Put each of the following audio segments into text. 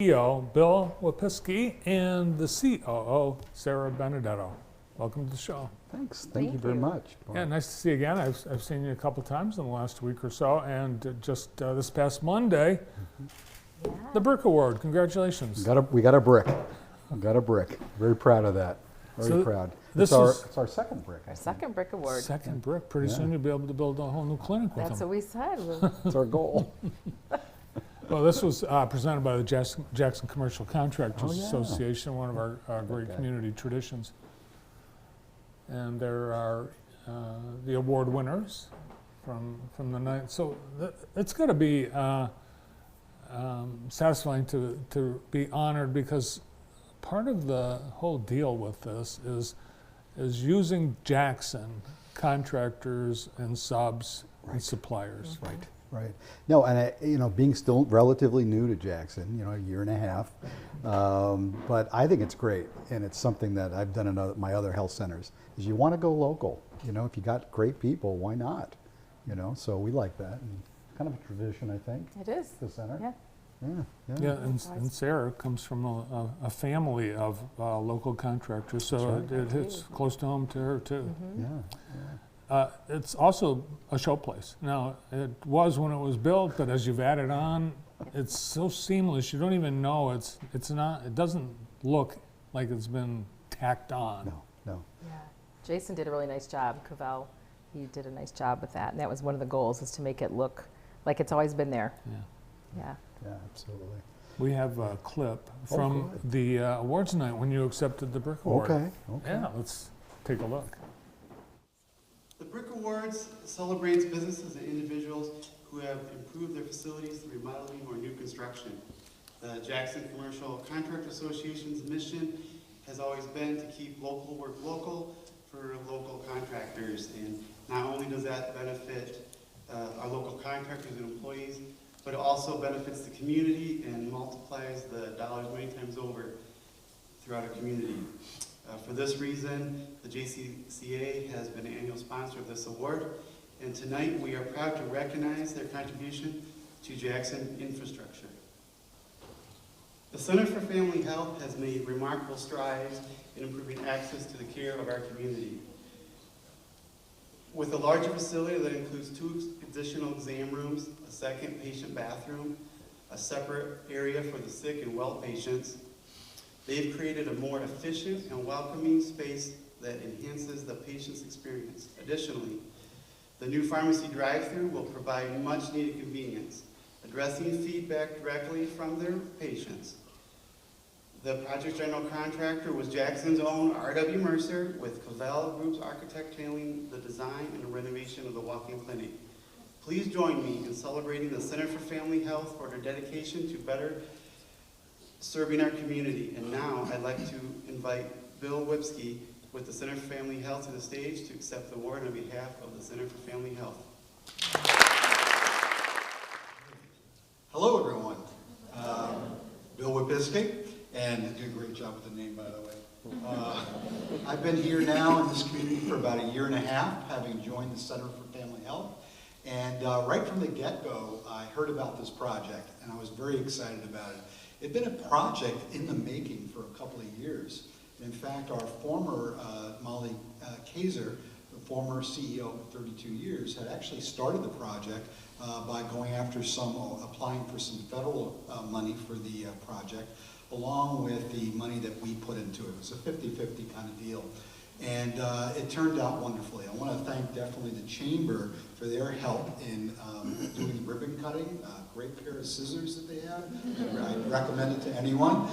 CEO Bill Wapiski and the COO Sarah Benedetto. Welcome to the show. Thanks. Thank you very much. Yeah, nice to see you again. I've seen you a couple times in the last week or so, and just this past Monday, the Brick Award. Congratulations. We got a brick. We got a brick. Very proud of that. Very proud. It's our second brick. Our second Brick Award. Second brick. Pretty soon you'll be able to build a whole new clinic with That's them. what we said. That's our goal. Well, this was presented by the Jackson Commercial Contractors Association, one of our great community traditions. And there are the award winners from the night. So it's going to be satisfying to be honored, because part of the whole deal with this is using Jackson contractors and subs and suppliers. Right. Right. No, and being still relatively new to Jackson, a year and a half, but I think it's great, and it's something that I've done in my other health centers. Is you want to go local. If you got great people, why not? So we like that, and kind of a tradition, I think. It is. The center. Yeah. Yeah, and Sarah comes from a family of local contractors, so it hits close to home to her too. Yeah. It's also a showplace. Now, it was when it was built, but as you've added on, it's so seamless. You don't even know it's not. It doesn't look like it's been tacked on. No. Yeah. Jason did a really nice job. Cavell, he did a nice job with that, and that was one of the goals, is to make it look like it's always been there. Yeah. Yeah, absolutely. We have a clip from the awards night when you accepted the Brick Award. Okay. Yeah, let's take a look. The Brick Awards celebrates businesses and individuals who have improved their facilities through remodeling or new construction. The Jackson Commercial Contractor Association's mission has always been to keep local work local for local contractors. And not only does that benefit our local contractors and employees, but it also benefits the community and multiplies the dollars many times over throughout our community. For this reason, the JCCA has been an annual sponsor of this award, and tonight we are proud to recognize their contribution to Jackson infrastructure. The Center for Family Health has made remarkable strides in improving access to the care of our community. With a larger facility that includes 2 additional exam rooms, a second patient bathroom, a separate area for the sick and well patients, they've created a more efficient and welcoming space that enhances the patient's experience. Additionally, the new pharmacy drive-thru will provide much needed convenience, addressing feedback directly from their patients. The project general contractor was Jackson's own R.W. Mercer, with Cavell Group's architect handling the design and renovation of the walk-in clinic. Please join me in celebrating the Center for Family Health for their dedication to better serving our community. And now I'd like to invite Bill Wapiski with the Center for Family Health to the stage to accept the award on behalf of the Center for Family Health. Hello, everyone. Bill Wapiski, and you do a great job with the name, by the way. I've been here now in this community for about a year and a half, having joined the Center for Family Health. And right from the get-go, I heard about this project, and I was very excited about it. It'd been a project in the making for a couple of years. In fact, our former Molly Kaiser, the former CEO for 32 years, had actually started the project by going after applying for some federal money for the project, along with the money that we put into it. It was a 50-50 kind of deal. And it turned out wonderfully. I want to thank definitely the Chamber for their help in doing ribbon cutting. Great pair of scissors that they have. I recommend it to anyone.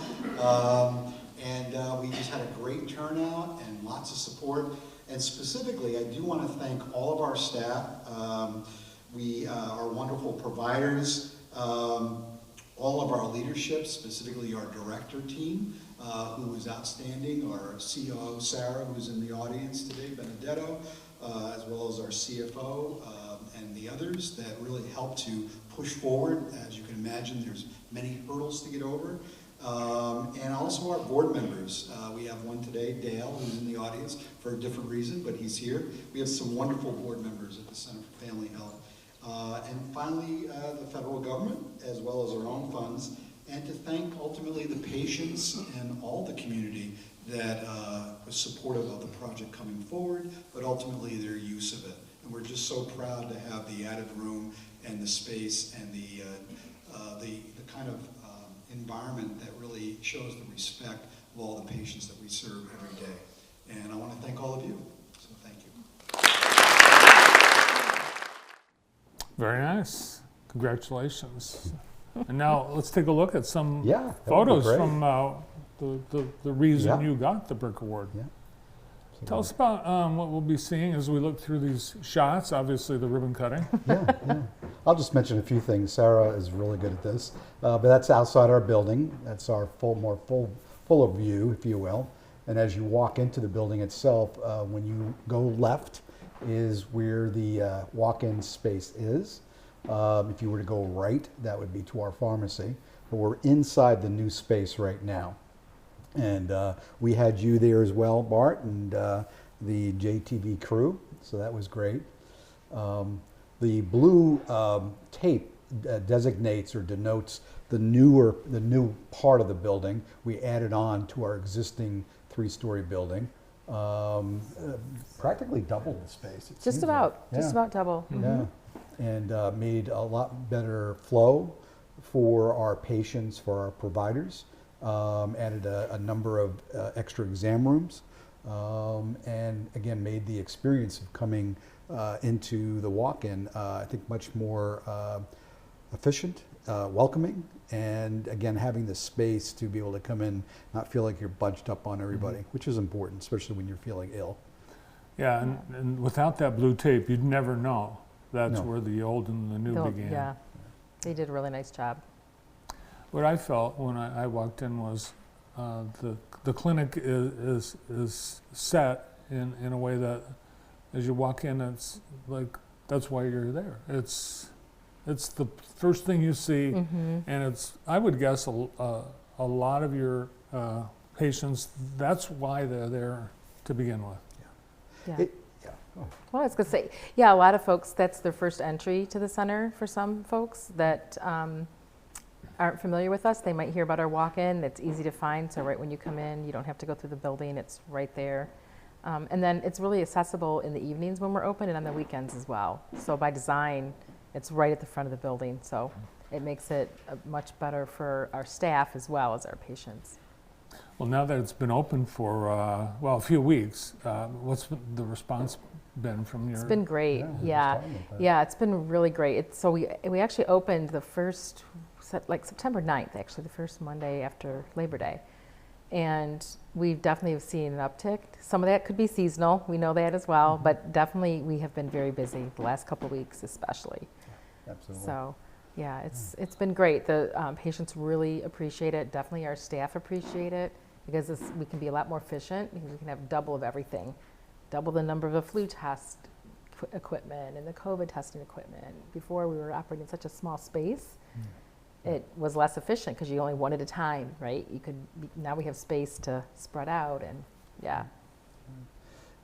And we just had a great turnout and lots of support. And specifically, I do want to thank all of our staff. Our wonderful providers, all of our leadership, specifically our director team, who was outstanding, our COO, Sarah, who's in the audience today, Benedetto, as well as our CFO, and the others that really helped to push forward. As you can imagine, there's many hurdles to get over. And also our board members. We have one today, Dale, who's in the audience for a different reason, but he's here. We have some wonderful board members at the Center for Family Health. And finally, the federal government, as well as our own funds. and to thank ultimately the patients and all the community that was supportive of the project coming forward, but ultimately their use of it. And we're just so proud to have the added room and the space and the kind of environment that really shows the respect of all the patients that we serve every day. And I want to thank all of you. So thank you. Very nice. Congratulations. And now let's take a look at some Yeah, that would be photos great. from the reason Yeah. you got the Brick Award. Yeah. Tell us about what we'll be seeing as we look through these shots. Obviously, the ribbon cutting. Yeah. I'll just mention a few things. Sarah is really good at this, but that's outside our building. That's our full view, if you will. And as you walk into the building itself, when you go left is where the walk-in space is. If you were to go right, that would be to our pharmacy. But we're inside the new space right now. And we had you there as well, Bart, and the JTV crew, so that was great. The blue tape designates or denotes the new part of the building. We added on to our existing 3-story building. Practically doubled the space. It Just seems about, like. just Yeah. about double. Yeah, and made a lot better flow for our patients, for our providers. Added a number of extra exam rooms, and again made the experience of coming into the walk-in, I think, much more efficient, welcoming, and again having the space to be able to come in, not feel like you're bunched up on everybody, which is important, especially when you're feeling ill. Yeah, and without that blue tape, you'd never know that's No. where the old and the new began. Yeah, they did a really nice job. What I felt when I walked in was the clinic is set in a way that as you walk in, it's like that's why you're there. It's the first thing you see, and it's, I would guess, a lot of your patients, that's why they're there to begin with. Yeah. Yeah. Oh, Well, I was gonna say, yeah, a lot of folks, that's their first entry to the center for some folks that aren't familiar with us. They might hear about our walk-in. It's easy to find, so right when you come in, you don't have to go through the building. It's right there. And then it's really accessible in the evenings when we're open and on the weekends as well. So by design, it's right at the front of the building, so it makes it much better for our staff as well as our patients. Well, now that it's been open for, a few weeks, what's the response been from your? It's been great, Yeah, I was yeah. talking about that. Yeah, it's been really great. So we actually opened the first, like September 9th, actually, the first Monday after Labor Day. And we definitely have seen an uptick. Some of that could be seasonal, we know that as well, but definitely we have been very busy the last couple of weeks especially. absolutely. So, yeah, it's been great. The patients really appreciate it. Definitely our staff appreciate it because we can be a lot more efficient because we can have double of everything. Double the number of the flu test equipment and the COVID testing equipment. Before we were operating in such a small space, it was less efficient because you only one at a time, right? Now we have space to spread out and yeah.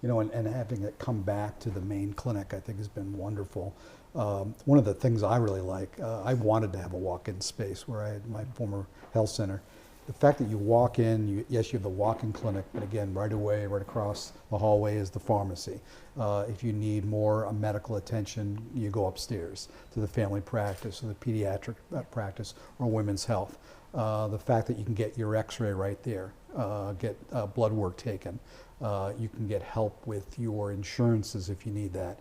You know, and having it come back to the main clinic, I think, has been wonderful. One of the things I really like, I wanted to have a walk-in space where I had my former health center. The fact that you walk in, yes, you have the walk-in clinic, but again, right away, right across the hallway is the pharmacy. If you need more medical attention, you go upstairs to the family practice or the pediatric practice or women's health. The fact that you can get your x-ray right there, get blood work taken. You can get help with your insurances if you need that.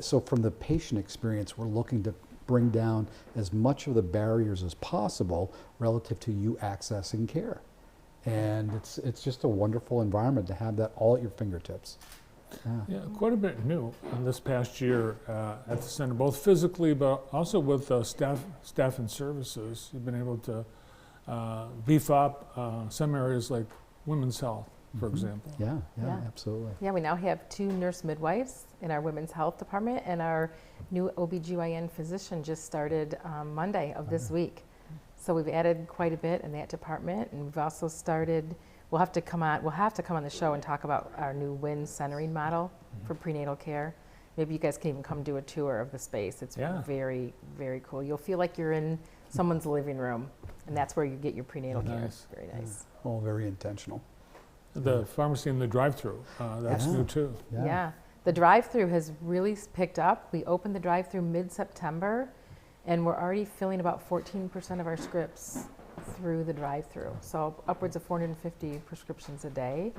So from the patient experience, we're looking to bring down as much of the barriers as possible relative to you accessing care. And it's just a wonderful environment to have that all at your fingertips. Yeah, quite a bit new in this past year at the center, both physically but also with staff and services. You've been able to beef up some areas like women's health, for example. Yeah, Yeah. absolutely. Yeah, we now have 2 nurse midwives in our women's health department, and our new OBGYN physician just started Monday of this week. So we've added quite a bit in that department, and we've also started, we'll have to come on the show and talk about our new WIN centering model for prenatal care. Maybe you guys can even come do a tour of the space. It's Yeah. very, very cool. You'll feel like you're in someone's living room, and that's where you get your prenatal care. Nice. Very nice. All very intentional. The pharmacy and the drive-through, that's Yeah. new too. Yeah. The drive-through has really picked up. We opened the drive-through mid-September, and we're already filling about 14% of our scripts through the drive-through. So upwards of 450 prescriptions a day.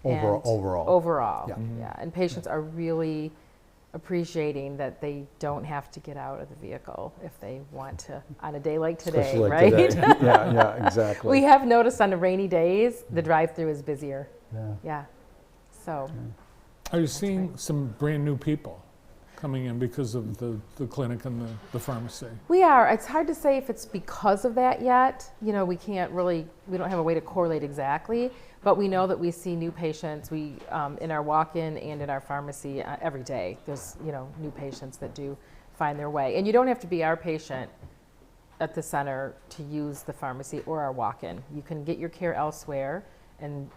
And Overall. Overall, Yeah. yeah. And patients are really appreciating that they don't have to get out of the vehicle if they want to on a day like today, Especially like right? today. Yeah, exactly. We have noticed on the rainy days, the drive-through is busier. Yeah. Yeah. So, Are you seeing some brand-new people coming in because of the clinic and the pharmacy? we are. It's hard to say if it's because of that yet. You know, we don't have a way to correlate exactly, but we know that we see new patients. We, in our walk-in and in our pharmacy every day, there's, new patients that do find their way. And you don't have to be our patient at the center to use the pharmacy or our walk-in. You can get your care elsewhere and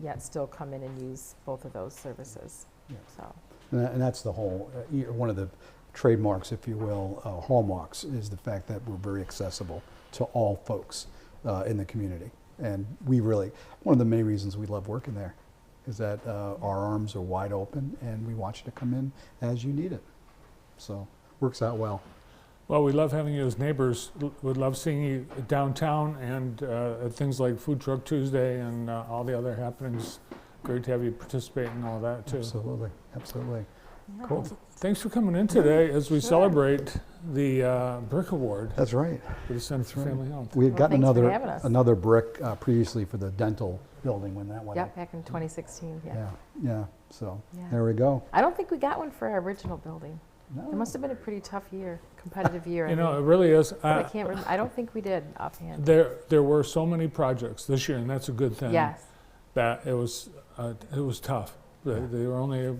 yet still come in and use both of those services. Yeah. So. And that's the whole, one of the trademarks, if you will, hallmarks, is the fact that we're very accessible to all folks in the community. And we really, one of the many reasons we love working there is that our arms are wide open and we want you to come in as you need it. So, works out well. Well, we love having you as neighbors. We'd love seeing you downtown and at things like Food Truck Tuesday and all the other happenings. Great to have you participate in all that too. Absolutely, absolutely. Yeah. Cool. Thanks for coming in today as we Sure. celebrate the Brick Award That's right. for the Center for right. Family Health. We had Well, gotten thanks for having us. another brick previously for the dental building when that went Yep, up. back in 2016, yeah. Yeah, so Yeah. there we go. I don't think we got one for our original building. No. It must have been a pretty tough year, competitive year. I You know, mean, it really is. but I can't remember. I don't think we did offhand. There were so many projects this year, and that's a good thing. Yes. That it was tough. They were only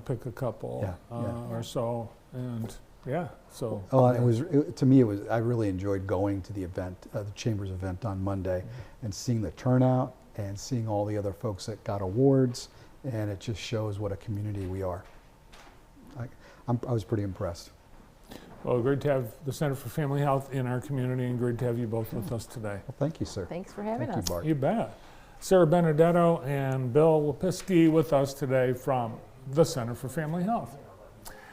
pick a couple Yeah, yeah. or so, and yeah. So Oh, to me, I really enjoyed going to the event, the Chambers event on Monday, and seeing the turnout and seeing all the other folks that got awards, and it just shows what a community we are. I was pretty impressed. well, great to have the Center for Family Health in our community, and great to have you both with us today. Well, thank you, sir. Thanks for having Thank us. you, Bart. You bet. Sarah Benedetto and Bill Lepiski with us today from the Center for Family Health.